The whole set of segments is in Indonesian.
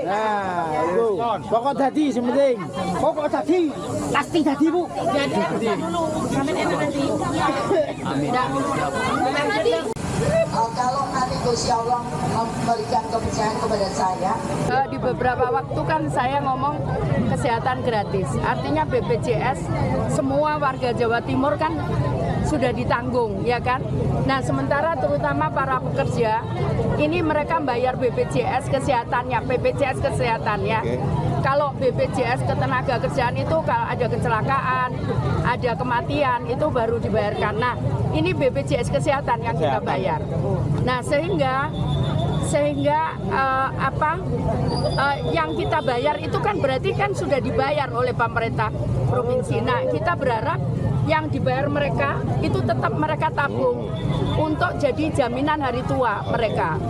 Nah, itu. Pokok tadi sementing. Pokok tadi pasti tadi, Bu. Jadi dulu. Sampai nanti. Amin. Kalau nanti Gusti Allah memberikan kepercayaan kepada saya, di beberapa waktu kan saya ngomong kesehatan gratis. Artinya BPJS semua warga Jawa Timur kan sudah ditanggung, ya kan? Nah, sementara terutama para pekerja ini mereka bayar BPJS kesehatannya, BPJS kesehatannya. Kalau BPJS ketenagakerjaan itu kalau ada kecelakaan, ada kematian itu baru dibayarkan. Nah, ini BPJS kesehatan yang kita bayar. Nah, sehingga yang kita bayar itu kan berarti kan sudah dibayar oleh pemerintah provinsi. Nah, kita berharap yang dibayar mereka itu tetap mereka tabung untuk jadi jaminan hari tua mereka.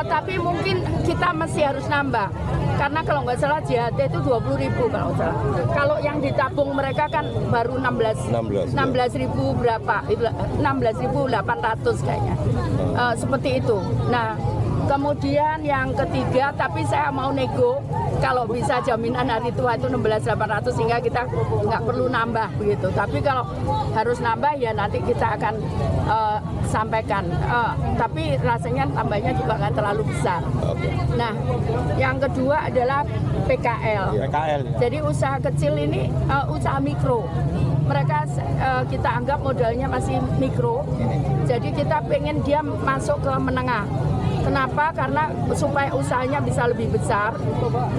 Tapi mungkin kita masih harus nambah karena kalau nggak salah JHT itu 20.000 kalau nggak salah. Kalau yang ditabung mereka kan baru 16.000 berapa? 16.800 kayaknya. Seperti itu. Nah, kemudian yang ketiga, tapi saya mau nego kalau bisa jaminan hari tua itu 16.800 sehingga kita nggak perlu nambah begitu. Tapi kalau harus nambah ya nanti kita akan sampaikan. Tapi rasanya tambahnya juga nggak terlalu besar. Nah, yang kedua adalah PKL. Jadi usaha kecil ini usaha mikro. Mereka kita anggap modalnya masih mikro. Jadi kita pengen dia masuk ke menengah. Kenapa? Karena supaya usahanya bisa lebih besar.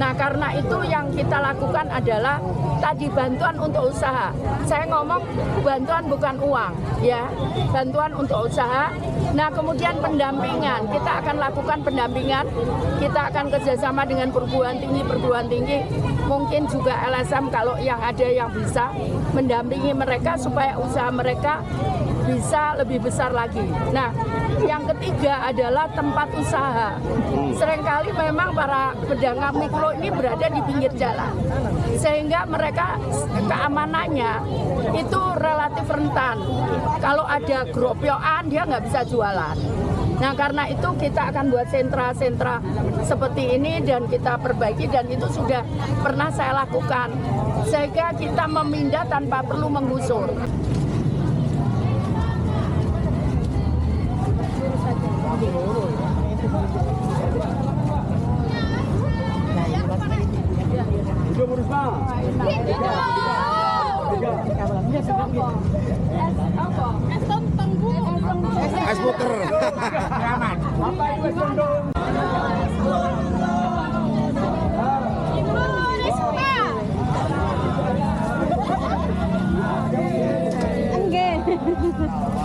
Nah, karena itu yang kita lakukan adalah tadi bantuan untuk usaha. Saya ngomong bantuan bukan uang, ya. Bantuan untuk usaha. Nah, kemudian pendampingan. Kita akan lakukan pendampingan. Kita akan kerjasama dengan perguruan tinggi. Mungkin juga LSM kalau yang ada yang bisa mendampingi mereka supaya usaha mereka bisa lebih besar lagi. Nah, yang ketiga adalah tempat usaha. Seringkali memang para pedagang mikro ini berada di pinggir jalan, sehingga mereka keamanannya itu relatif rentan. Kalau ada gropyokan dia nggak bisa jualan. Nah, karena itu kita akan buat sentra-sentra seperti ini dan kita perbaiki dan itu sudah pernah saya lakukan. Sehingga kita memindah tanpa perlu menggusur. Es puter.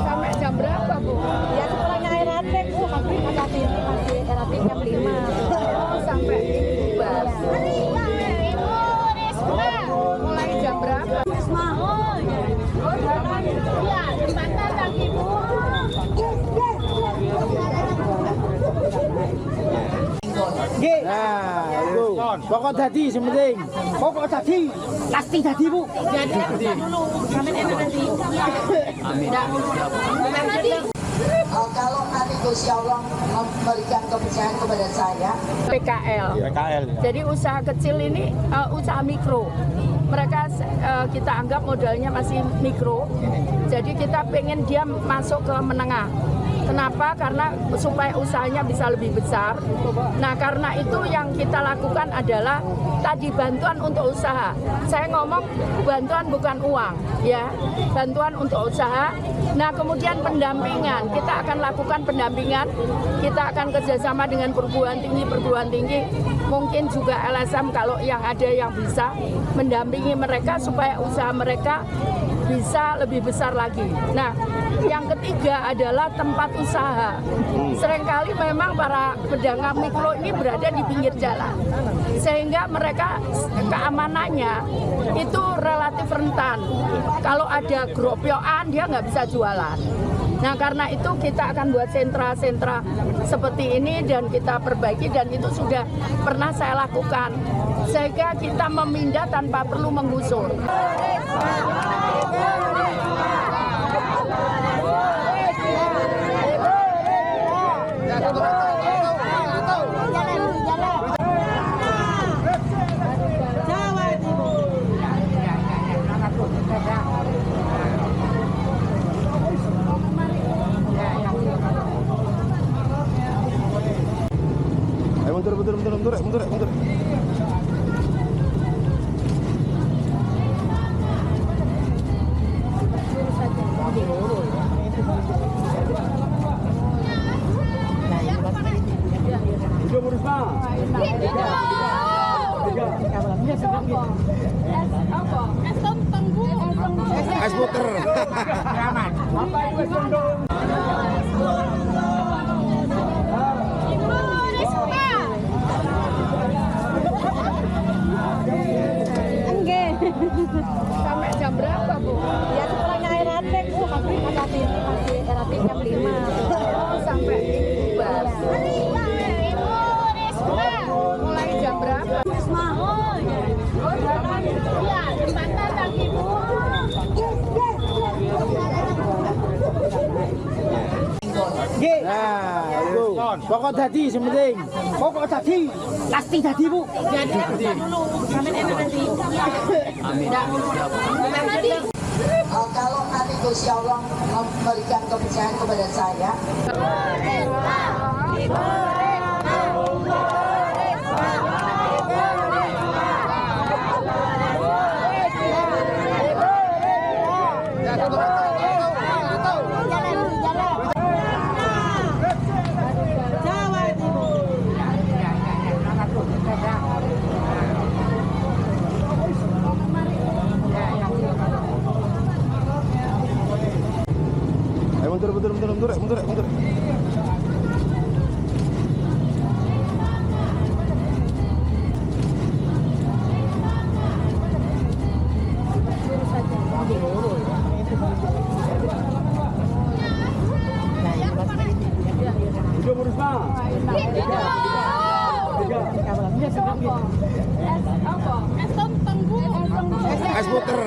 Sampai jam berapa, Bu? Ya setelahnya RAT, Bu, masih RAT jam 5. Oh, sampai bubar. Mulai jam berapa? Nah, itu. Pokok tadi sementing. Pokok tadi pasti tadi, Bu. Jadi dulu. Sampai nanti. Amin. kalau nanti Gusti Allah memberikan kepercayaan kepada saya, PKL. Jadi usaha kecil ini usaha mikro. Mereka kita anggap modalnya masih mikro. Jadi kita pengen dia masuk ke menengah. Kenapa? Karena supaya usahanya bisa lebih besar. Nah, karena itu yang kita lakukan adalah tadi bantuan untuk usaha. Saya ngomong bantuan bukan uang, ya. Bantuan untuk usaha. Nah, kemudian pendampingan. Kita akan lakukan pendampingan. Kita akan kerjasama dengan perguruan tinggi. Mungkin juga LSM kalau yang ada yang bisa mendampingi mereka supaya usaha mereka bisa lebih besar lagi. Nah, yang ketiga adalah tempat usaha. Seringkali memang para pedagang mikro ini berada di pinggir jalan, sehingga mereka keamanannya itu relatif rentan. Kalau ada gropyokan dia nggak bisa jualan. Nah, karena itu kita akan buat sentra-sentra seperti ini dan kita perbaiki dan itu sudah pernah saya lakukan. Sehingga kita memindah tanpa perlu menggusur. mundur. Es puter. Enggak. Sampai jam berapa, Bu? Ya setelahnya RAT, Bu. Masih RAT jam 5. Oh, sampai bubar. Mulai jam berapa? Nggih. Nah, itu. Pokok dadi sing penting. Pokok dadi, pasti dadi, Bu. Kalau nanti Gusti Allah memberikan kepercayaan kepada saya, Mundur. Es puter.